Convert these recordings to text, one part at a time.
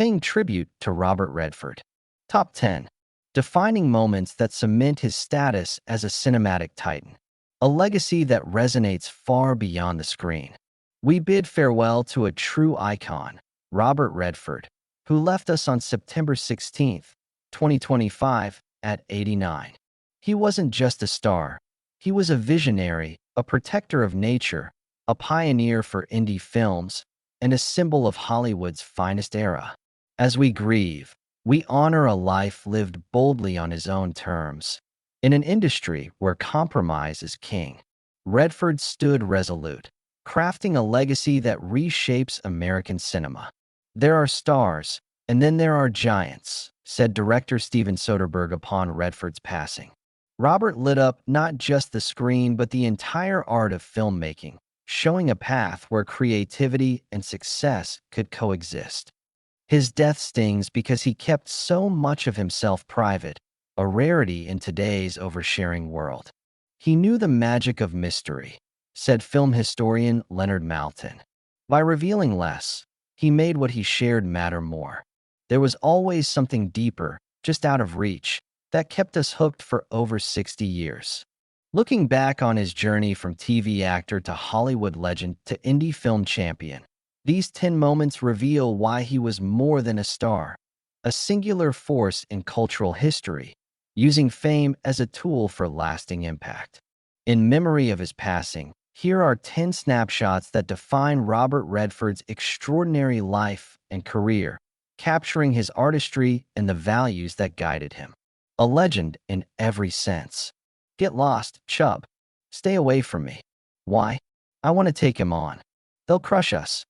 paying tribute to Robert Redford. Top 10. Defining moments that cement his status as a cinematic titan. A legacy that resonates far beyond the screen. We bid farewell to a true icon, Robert Redford, who left us on September 16, 2025, at 89. He wasn't just a star. He was a visionary, a protector of nature, a pioneer for indie films, and a symbol of Hollywood's finest era. As we grieve, we honor a life lived boldly on his own terms. In an industry where compromise is king, Redford stood resolute, crafting a legacy that reshapes American cinema. There are stars, and then there are giants, said director Steven Soderbergh upon Redford's passing. Robert lit up not just the screen but the entire art of filmmaking, showing a path where creativity and success could coexist. His death stings because he kept so much of himself private, a rarity in today's oversharing world. He knew the magic of mystery, said film historian Leonard Maltin. By revealing less, he made what he shared matter more. There was always something deeper, just out of reach, that kept us hooked for over 60 years. Looking back on his journey from TV actor to Hollywood legend to indie film champion, these 10 moments reveal why he was more than a star, a singular force in cultural history, using fame as a tool for lasting impact. In memory of his passing, here are 10 snapshots that define Robert Redford's extraordinary life and career, capturing his artistry and the values that guided him. A legend in every sense. Get lost, chub. Stay away from me. Why? I want to take him on. They'll crush us.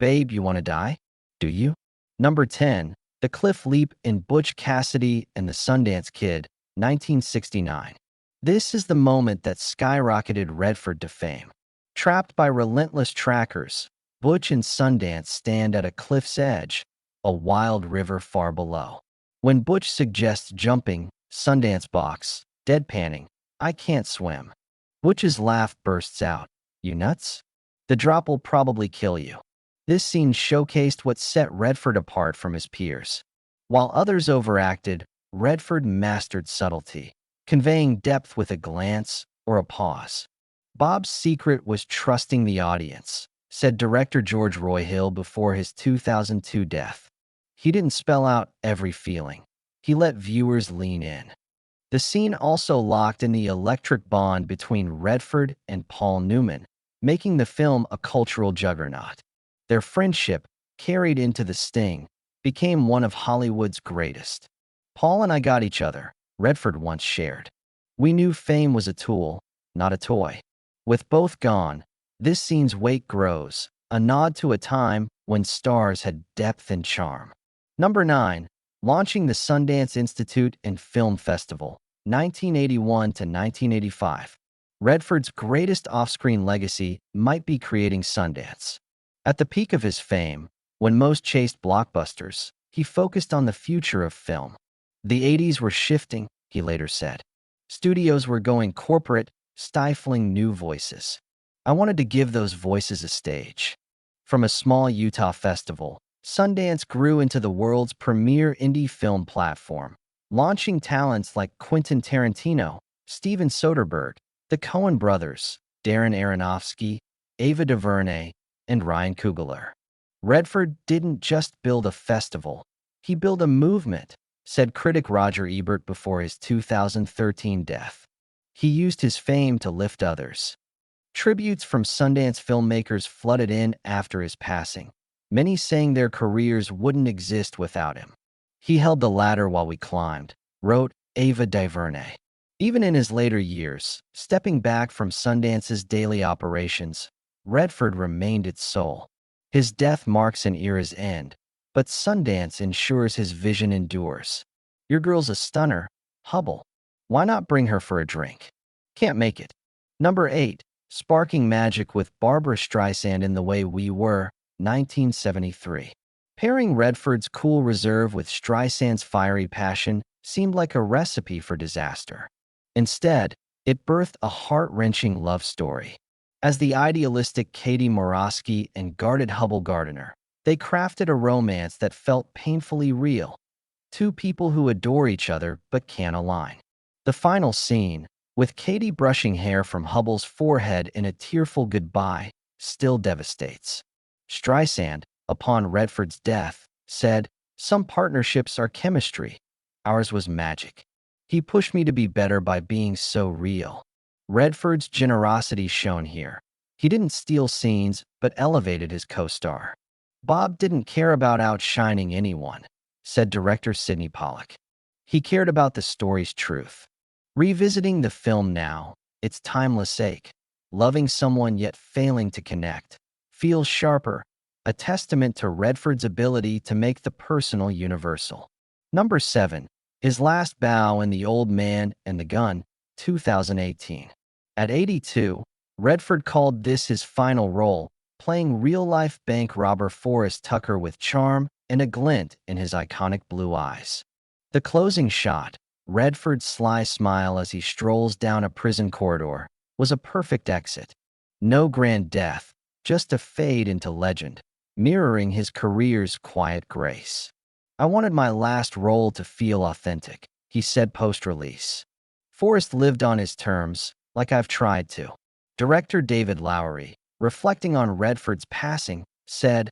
Babe, you want to die? Do you? Number 10. The Cliff Leap in Butch Cassidy and the Sundance Kid, 1969. This is the moment that skyrocketed Redford to fame. Trapped by relentless trackers, Butch and Sundance stand at a cliff's edge, a wild river far below. When Butch suggests jumping, Sundance balks, deadpanning, "I can't swim." Butch's laugh bursts out. "You nuts? The drop will probably kill you." This scene showcased what set Redford apart from his peers. While others overacted, Redford mastered subtlety, conveying depth with a glance or a pause. Bob's secret was trusting the audience, said director George Royhill before his 2002 death. He didn't spell out every feeling. He let viewers lean in. The scene also locked in the electric bond between Redford and Paul Newman, making the film a cultural juggernaut. Their friendship, carried into The Sting, became one of Hollywood's greatest. "Paul and I got each other," Redford once shared. "We knew fame was a tool, not a toy." With both gone, this scene's weight grows, a nod to a time when stars had depth and charm. Number 9. Launching the Sundance Institute and Film Festival, 1981 to 1985. Redford's greatest off-screen legacy might be creating Sundance. At the peak of his fame, when most chased blockbusters, he focused on the future of film. "The 80s were shifting," he later said. "Studios were going corporate, stifling new voices. I wanted to give those voices a stage." From a small Utah festival, Sundance grew into the world's premier indie film platform, launching talents like Quentin Tarantino, Steven Soderbergh, the Coen brothers, Darren Aronofsky, Ava DuVernay, and Ryan Coogler. Redford didn't just build a festival, he built a movement, said critic Roger Ebert before his 2013 death. He used his fame to lift others. Tributes from Sundance filmmakers flooded in after his passing, many saying their careers wouldn't exist without him. "He held the ladder while we climbed," wrote Ava DuVernay. Even in his later years, stepping back from Sundance's daily operations, Redford remained its soul. His death marks an era's end, but Sundance ensures his vision endures. "Your girl's a stunner, Hubble. Why not bring her for a drink?" Can't make it. Number 8. Sparking magic with Barbra Streisand in The Way We Were, 1973. Pairing Redford's cool reserve with Streisand's fiery passion seemed like a recipe for disaster. Instead, it birthed a heart-wrenching love story. As the idealistic Katie Morosky and guarded Hubble Gardiner, They crafted a romance that felt painfully real. Two people who adore each other but can't align. The final scene, with Katie brushing hair from Hubble's forehead in a tearful goodbye, still devastates. Streisand, upon Redford's death, said, "Some partnerships are chemistry. Ours was magic. He pushed me to be better by being so real." Redford's generosity shone here. He didn't steal scenes, but elevated his co-star. "Bob didn't care about outshining anyone," said director Sidney Pollack. "He cared about the story's truth." Revisiting the film now, its timeless ache, loving someone yet failing to connect, feels sharper, a testament to Redford's ability to make the personal universal. Number 7. His Last Bow in The Old Man and the Gun, 2018. At 82, Redford called this his final role, playing real-life bank robber Forrest Tucker with charm and a glint in his iconic blue eyes. The closing shot, Redford's sly smile as he strolls down a prison corridor, was a perfect exit. No grand death, just a fade into legend, mirroring his career's quiet grace. "I wanted my last role to feel authentic," he said post-release. Forrest lived on his terms, like I've tried to. Director David Lowery, reflecting on Redford's passing, said,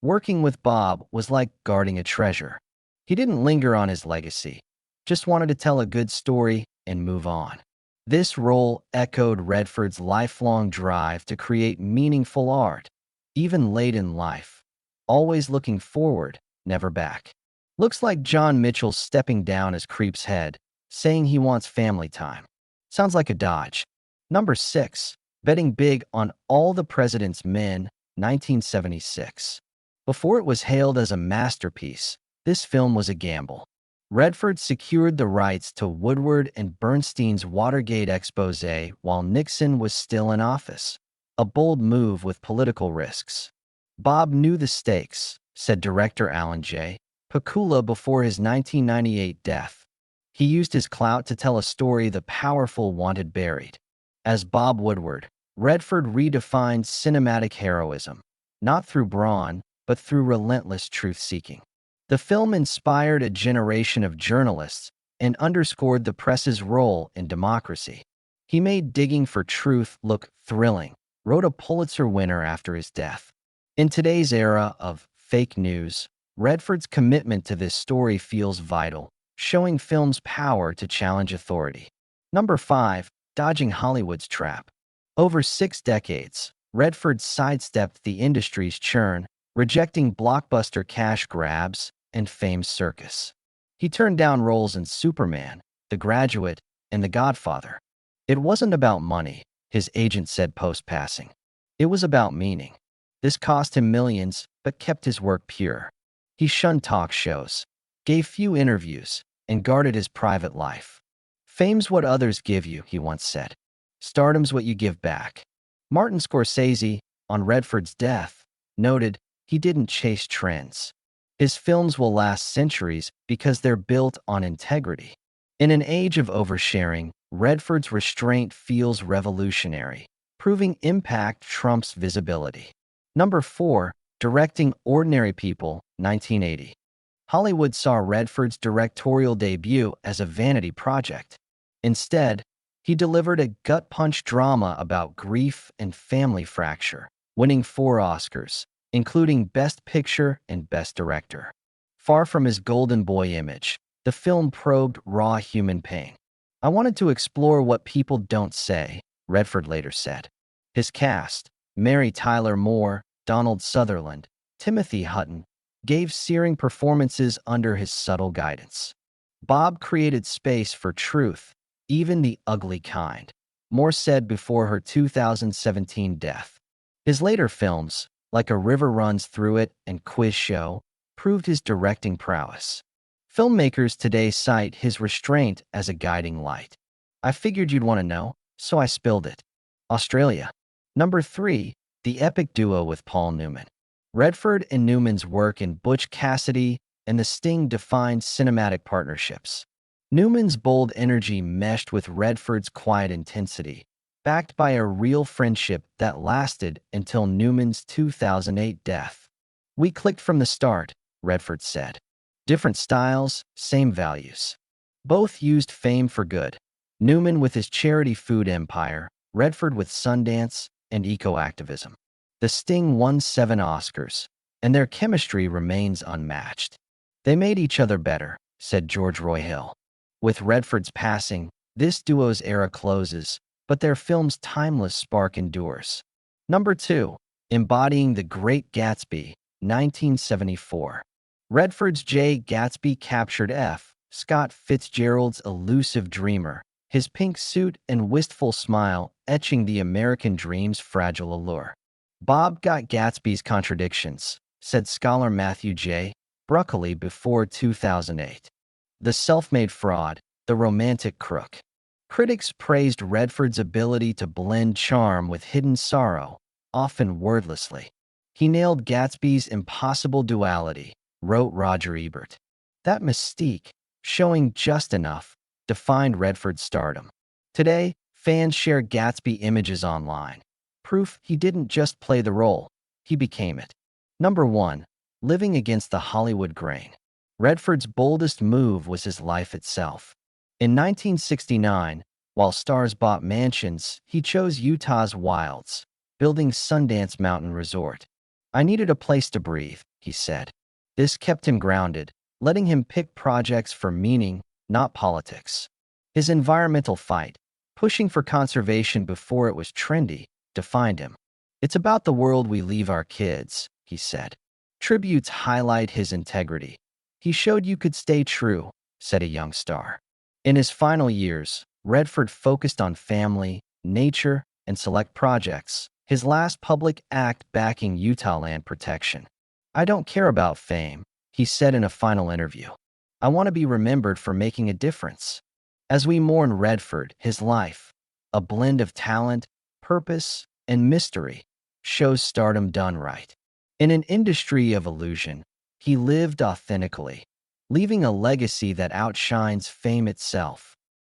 "Working with Bob was like guarding a treasure. He didn't linger on his legacy, just wanted to tell a good story and move on." This role echoed Redford's lifelong drive to create meaningful art, even late in life, always looking forward, never back. Looks like John Mitchell's stepping down as Creep's head, saying he wants family time. Sounds like a dodge. Number 6. Betting Big on All the President's Men, 1976. Before it was hailed as a masterpiece, this film was a gamble. Redford secured the rights to Woodward and Bernstein's Watergate exposé while Nixon was still in office, a bold move with political risks. "Bob knew the stakes," said director Alan J. Pakula before his 1998 death. "He used his clout to tell a story the powerful wanted buried." As Bob Woodward, Redford redefined cinematic heroism, not through brawn, but through relentless truth-seeking. The film inspired a generation of journalists and underscored the press's role in democracy. He made digging for truth look thrilling, wrote a Pulitzer winner after his death. In today's era of fake news, Redford's commitment to this story feels vital, showing film's power to challenge authority. Number 5. Dodging Hollywood's Trap. Over 6 decades, Redford sidestepped the industry's churn, rejecting blockbuster cash grabs and fame's circus. He turned down roles in Superman, The Graduate, and The Godfather. "It wasn't about money," his agent said post-passing. "It was about meaning." This cost him millions, but kept his work pure. He shunned talk shows, gave few interviews, and guarded his private life. "Fame's what others give you," he once said. "Stardom's what you give back." Martin Scorsese, on Redford's death, noted, "He didn't chase trends. His films will last centuries because they're built on integrity." In an age of oversharing, Redford's restraint feels revolutionary, proving impact trumps visibility. Number 4. Directing Ordinary People, 1980. Hollywood saw Redford's directorial debut as a vanity project. Instead, he delivered a gut-punch drama about grief and family fracture, winning 4 Oscars, including Best Picture and Best Director. Far from his golden boy image, the film probed raw human pain. "I wanted to explore what people don't say," Redford later said. His cast, Mary Tyler Moore, Donald Sutherland, Timothy Hutton, gave searing performances under his subtle guidance. Bob created space for truth, even the ugly kind, Moore said before her 2017 death. His later films, like A River Runs Through It and Quiz Show, proved his directing prowess. Filmmakers today cite his restraint as a guiding light. "I figured you'd want to know, so I spilled it." Australia. Number 3. The epic duo with Paul Newman. Redford and Newman's work in Butch Cassidy and The Sting defined cinematic partnerships. Newman's bold energy meshed with Redford's quiet intensity, backed by a real friendship that lasted until Newman's 2008 death. "We clicked from the start," Redford said. "Different styles, same values. Both used fame for good. Newman with his charity food empire, Redford with Sundance and eco-activism. The Sting won 7 Oscars, and their chemistry remains unmatched. They made each other better," said George Roy Hill. With Redford's passing, this duo's era closes, but their film's timeless spark endures. Number 2. Embodying the Great Gatsby, 1974. Redford's J. Gatsby captured F. Scott Fitzgerald's elusive dreamer, his pink suit and wistful smile etching the American dream's fragile allure. "Bob got Gatsby's contradictions," said scholar Matthew J. Bruckley before 2008. "The self-made fraud, the romantic crook." Critics praised Redford's ability to blend charm with hidden sorrow, often wordlessly. "He nailed Gatsby's impossible duality," wrote Roger Ebert. That mystique, showing just enough, defined Redford's stardom. Today, fans share Gatsby images online. Proof he didn't just play the role, he became it. Number 1. Living against the Hollywood grain. Redford's boldest move was his life itself. In 1969, while stars bought mansions, he chose Utah's wilds, building Sundance Mountain Resort. "I needed a place to breathe," he said. This kept him grounded, letting him pick projects for meaning, not politics. His environmental fight, pushing for conservation before it was trendy, defined him. "It's about the world we leave our kids," he said. Tributes highlight his integrity. "He showed you could stay true," said a young star. In his final years, Redford focused on family, nature, and select projects, his last public act backing Utah land protection. "I don't care about fame," he said in a final interview. "I want to be remembered for making a difference." As we mourn Redford, his life, a blend of talent, purpose, and mystery, shows stardom done right. In an industry of illusion, he lived authentically, leaving a legacy that outshines fame itself.